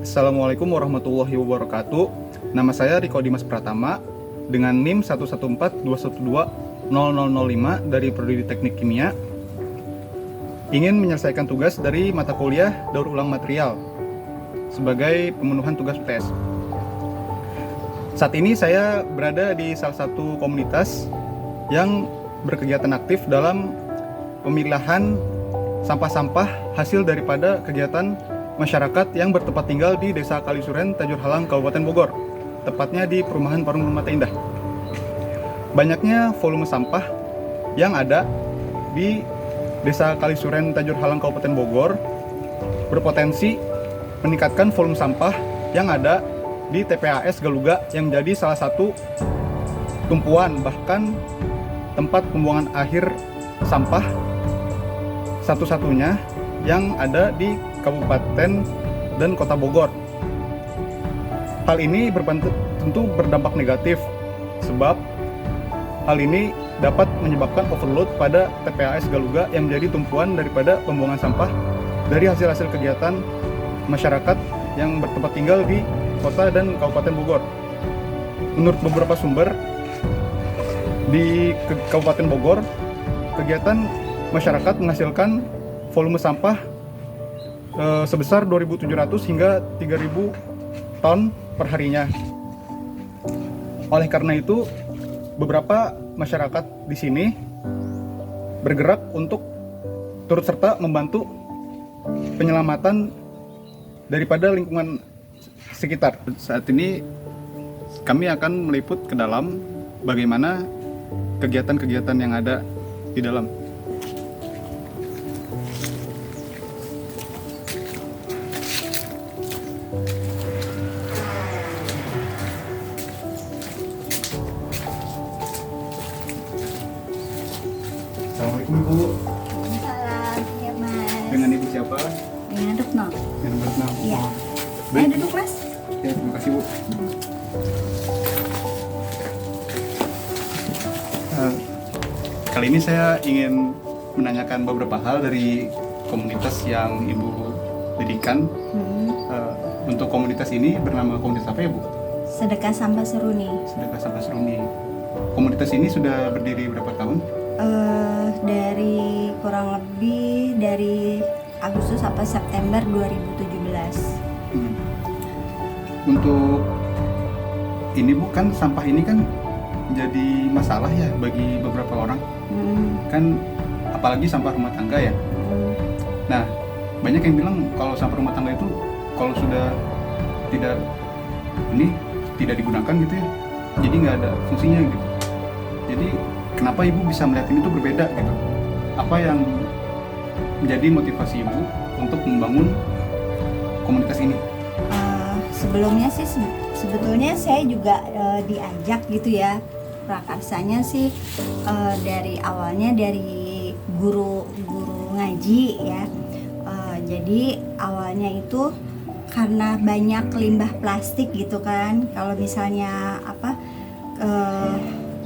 Assalamualaikum warahmatullahi wabarakatuh. Nama saya Riko Dimas Pratama dengan NIM 11421200005 dari Prodi Teknik Kimia. Ingin menyelesaikan tugas dari mata kuliah daur ulang material sebagai pemenuhan tugas UTS. Saat ini saya berada di salah satu komunitas yang berkegiatan aktif dalam pemilahan sampah-sampah hasil daripada kegiatan masyarakat yang bertempat tinggal di Desa Kalisuren, Tajur Halang, Kabupaten Bogor, tepatnya di Perumahan Parung Permata Indah. Banyaknya volume sampah yang ada di Desa Kalisuren, Tajur Halang, Kabupaten Bogor berpotensi meningkatkan volume sampah yang ada di TPAS Galuga yang menjadi salah satu tumpuan bahkan tempat pembuangan akhir sampah satu-satunya yang ada di Kabupaten dan Kota Bogor. Hal ini tentu berdampak negatif sebab hal ini dapat menyebabkan overload pada TPAS Galuga yang menjadi tumpuan daripada pembuangan sampah dari hasil-hasil kegiatan masyarakat yang bertempat tinggal di Kota dan Kabupaten Bogor. Menurut beberapa sumber di Kabupaten Bogor, kegiatan masyarakat menghasilkan volume sampah sebesar 2.700 hingga 3.000 ton per harinya. Oleh karena itu, beberapa masyarakat di sini bergerak untuk turut serta membantu penyelamatan daripada lingkungan sekitar. Saat ini kami akan meliput ke dalam bagaimana kegiatan-kegiatan yang ada di dalam. Assalamualaikum Ibu. Waalaikumsalam, ya Mas. Dengan Ibu siapa? Dengan Retno. Dengan Retno. Iya. Baik. Duduk Mas. Ya, terima kasih Bu. Kali ini saya ingin menanyakan beberapa hal dari komunitas yang Ibu dirikan. Untuk komunitas ini bernama komunitas apa ya Bu? Sedekah Sampah Seruni. Sedekah Sampah Seruni. Komunitas ini sudah berdiri berapa tahun? Dari kurang lebih dari Agustus sampai September 2017. Untuk ini bukan sampah ini kan jadi masalah ya bagi beberapa orang. Kan apalagi sampah rumah tangga ya. Nah, banyak yang bilang kalau sampah rumah tangga itu kalau sudah tidak digunakan gitu ya, jadi nggak ada fungsinya gitu. Jadi kenapa Ibu bisa melihat ini tuh berbeda gitu? Apa yang menjadi motivasi Ibu untuk membangun komunitas ini? Sebelumnya sih sebetulnya saya juga diajak gitu ya. Prakarsanya sih dari awalnya dari guru ngaji ya. Jadi awalnya itu karena banyak limbah plastik gitu kan. Kalau misalnya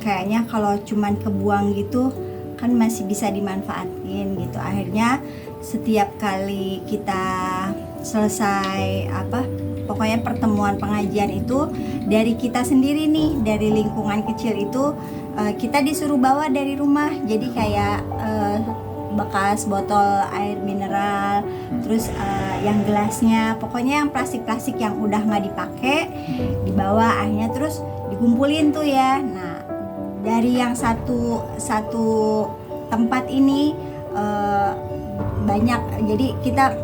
kayaknya kalau cuman kebuang gitu kan masih bisa dimanfaatin gitu. Akhirnya setiap kali kita selesai pokoknya pertemuan pengajian itu dari kita sendiri nih, dari lingkungan kecil itu kita disuruh bawa dari rumah. Jadi kayak bekas botol air mineral, terus yang gelasnya, pokoknya yang plastik-plastik yang udah nggak dipakai dibawa, akhirnya terus dikumpulin tuh ya. Nah, dari yang satu tempat ini banyak, jadi kita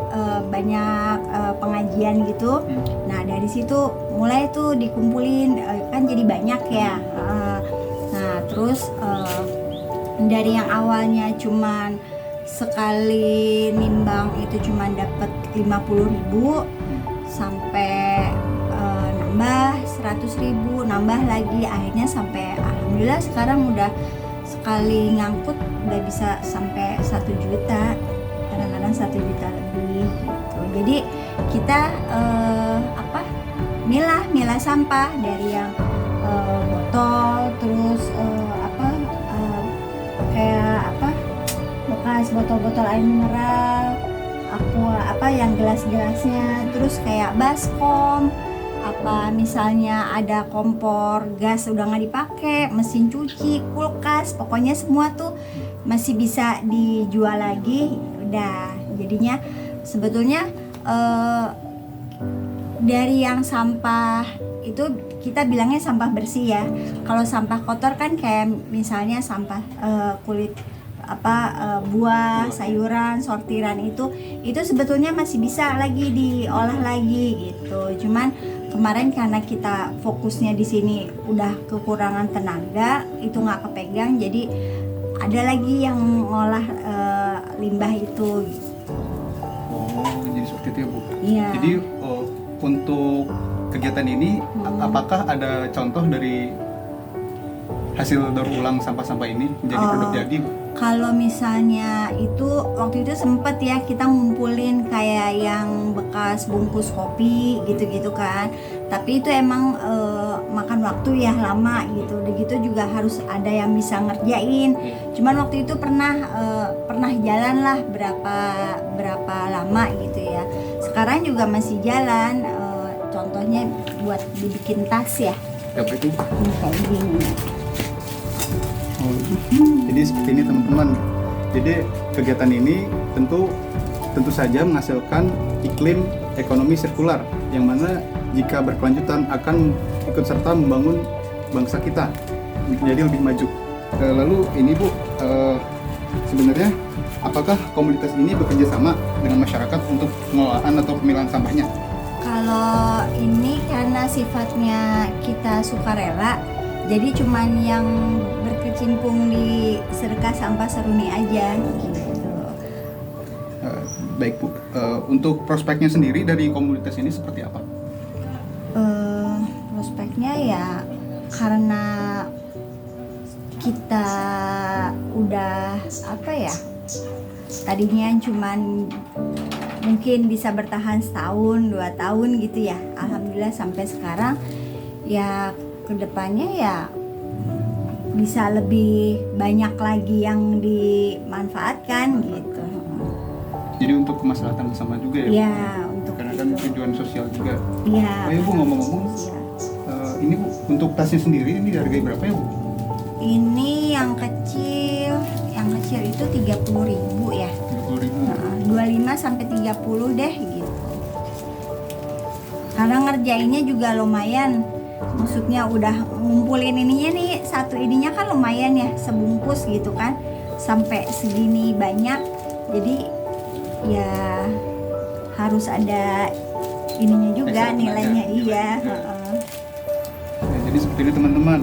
banyak pengajian gitu. Nah, dari situ mulai tuh dikumpulin, kan jadi banyak ya. Nah, terus dari yang awalnya cuman sekali nimbang itu cuman dapat 50.000 sampai nambah 100.000, nambah lagi, akhirnya sampai alhamdulillah sekarang udah sekali ngangkut udah bisa sampai 1 juta, kadang-kadang 1 juta lebih gitu. Jadi kita milah sampah dari yang botol, terus kayak bekas botol-botol air mineral, yang gelas-gelasnya, terus kayak baskom, apa misalnya ada kompor gas udah nggak dipakai, mesin cuci, kulkas, pokoknya semua tuh masih bisa dijual lagi. Udah, jadinya sebetulnya dari yang sampah itu kita bilangnya sampah bersih ya. Kalau sampah kotor kan kayak misalnya sampah kulit buah, sayuran, sortiran itu sebetulnya masih bisa lagi diolah lagi gitu. Cuman kemarin karena kita fokusnya di sini udah kekurangan tenaga, itu nggak kepegang, jadi ada lagi yang ngolah limbah itu gitu. Oh, jadi seperti itu ya Bu. Iya. Jadi untuk kegiatan ini apakah ada contoh dari hasil daur ulang sampah-sampah ini menjadi produk jadi Bu? Kalau misalnya itu waktu itu sempet ya kita ngumpulin kayak yang bekas bungkus kopi gitu-gitu kan, tapi itu emang makan waktu ya lama gitu. Udah gitu juga harus ada yang bisa ngerjain. Cuman waktu itu pernah jalan lah berapa lama gitu ya. Sekarang juga masih jalan. Contohnya buat dibikin tas ya. Apa itu? Kayak gini. Jadi seperti ini teman-teman. Jadi kegiatan ini tentu saja menghasilkan iklim ekonomi sirkular yang mana jika berkelanjutan akan ikut serta membangun bangsa kita menjadi lebih maju. Lalu ini Bu, sebenarnya apakah komunitas ini bekerja sama dengan masyarakat untuk pengelolaan atau pemilahan sampahnya? Kalau ini karena sifatnya kita sukarela, jadi cuman yang berkecimpung di Sedekah Sampah Seruni aja gitu. Baik Bu, untuk prospeknya sendiri dari komunitas ini seperti apa? Prospeknya ya karena kita udah tadinya cuman mungkin bisa bertahan setahun 2 tahun gitu ya, alhamdulillah sampai sekarang ya, kedepannya ya bisa lebih banyak lagi yang dimanfaatkan gitu. Jadi untuk kemaslahatan bersama juga ya? Iya, untuk karena kan tujuan sosial juga. Iya. Oh ya Bu, ngomong-ngomong, ini Bu, untuk tasnya sendiri ini harga berapa ya Bu? Ini yang kecil itu 30.000 ya. 30.000. 25 sampai 30 deh gitu. Karena ngerjainnya juga lumayan. Maksudnya udah ngumpulin ininya nih, satu ininya kan lumayan ya, sebungkus gitu kan. Sampai segini banyak. Jadi ya harus ada ininya juga, nilainya iya. Nah, jadi seperti ini teman-teman.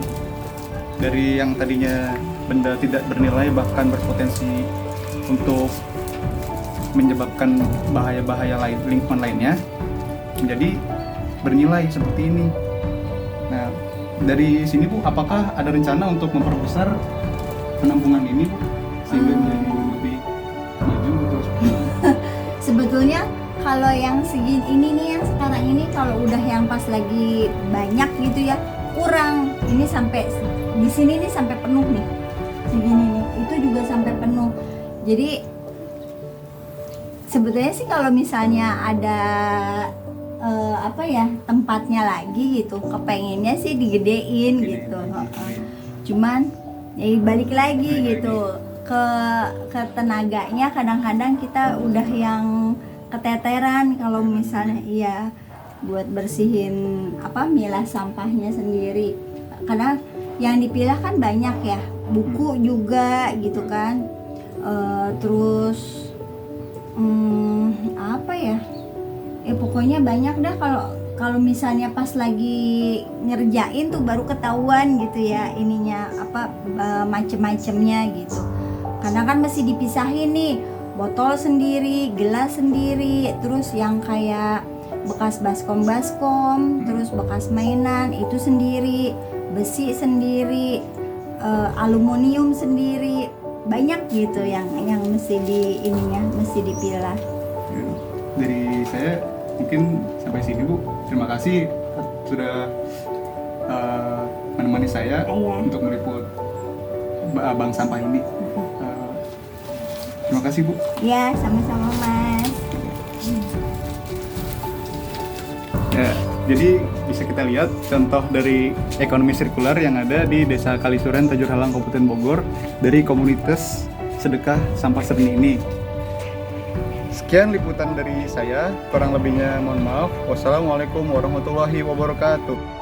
Dari yang tadinya benda tidak bernilai bahkan berpotensi untuk menyebabkan bahaya-bahaya lain lingkungan lainnya menjadi bernilai seperti ini. Nah, dari sini Bu, apakah ada rencana untuk memperbesar penampungan ini Bu sehingga menjadi lebih maju atau seperti itu? Sebetulnya kalau yang segini ini nih, yang sekarang ini kalau udah yang pas lagi banyak gitu ya, kurang. Ini sampai di sini nih sampai penuh nih. Segini nih, itu juga sampai penuh. Jadi sebetulnya sih kalau misalnya ada tempatnya lagi gitu, kepengennya sih digedein gitu. Cuman ya balik lagi gitu ke tenaganya, kadang-kadang kita udah yang keteteran kalau misalnya buat bersihin milah sampahnya sendiri. Karena yang dipilah kan banyak ya, buku juga gitu kan. Terus pokoknya banyak dah. Kalau misalnya pas lagi ngerjain tuh baru ketahuan gitu ya ininya macem-macemnya gitu. Karena kan mesti dipisahin nih, botol sendiri, gelas sendiri, terus yang kayak bekas baskom, terus bekas mainan itu sendiri, besi sendiri, aluminium sendiri, banyak gitu yang mesti mesti dipilah. Dari saya mungkin sampai sini Bu. Terima kasih sudah menemani saya untuk meliput bank sampah ini. Terima kasih Bu. Ya, sama-sama Mas. Ya, jadi bisa kita lihat contoh dari ekonomi sirkular yang ada di Desa Kalisuren, Tajurhalang, Kabupaten Bogor dari komunitas sedekah sampah Serni ini. Sekian liputan dari saya, kurang lebihnya mohon maaf. Wassalamualaikum warahmatullahi wabarakatuh.